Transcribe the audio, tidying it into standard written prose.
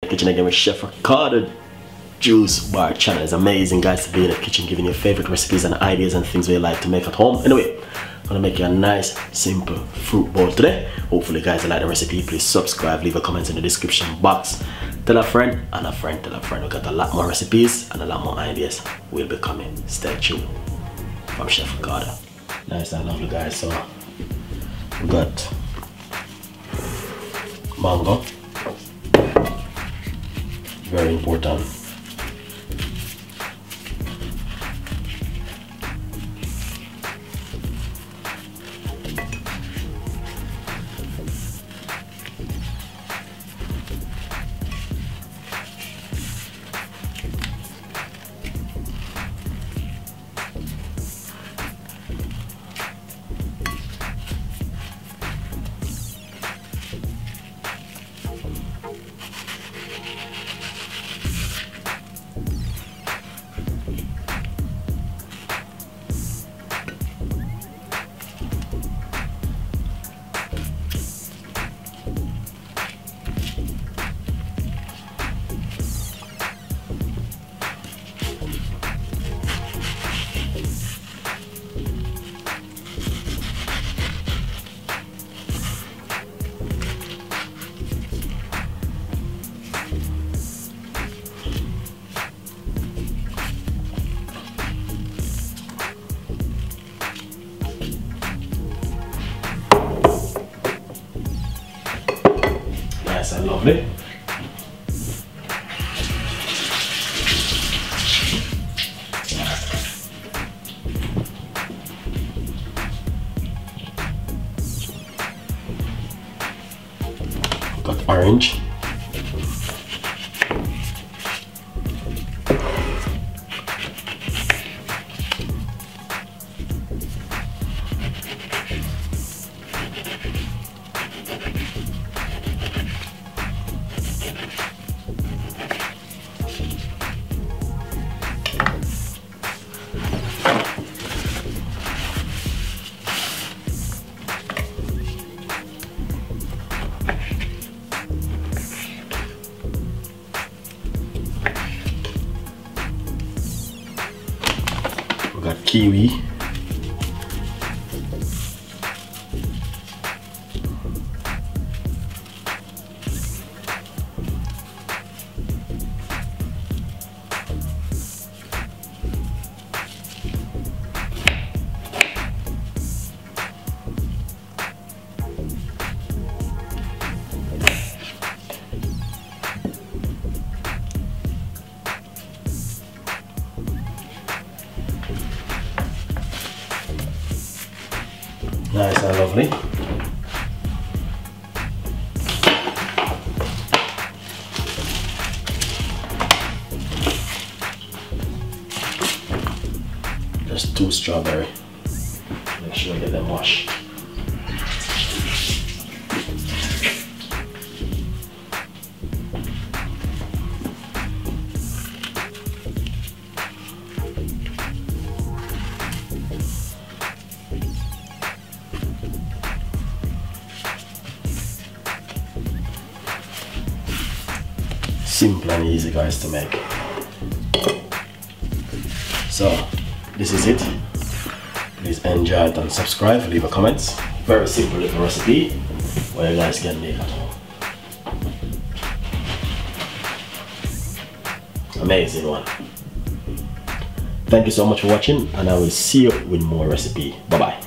Kitchen again with Chef Ricardo. Juice bar channel is amazing, guys, to be in the kitchen giving you favorite recipes and ideas and things we like to make at home. Anyway, I'm gonna make you a nice simple fruit bowl today. Hopefully guys you like the recipe. Please subscribe, leave a comment in the description box, tell a friend and a friend tell a friend. We got a lot more recipes and a lot more ideas will be coming. Stay tuned. From Chef Ricardo. Nice and lovely, guys. So we got mango, very important. Nice and lovely. Got orange. We got kiwi. Nice and lovely. Just 2 strawberries. Make sure you get them washed. Simple and easy, guys, to make. So this is it. Please enjoy it and subscribe, leave a comment. Very simple little recipe where you guys can make at home. Amazing one. Thank you so much for watching, and I will see you with more recipe. Bye bye.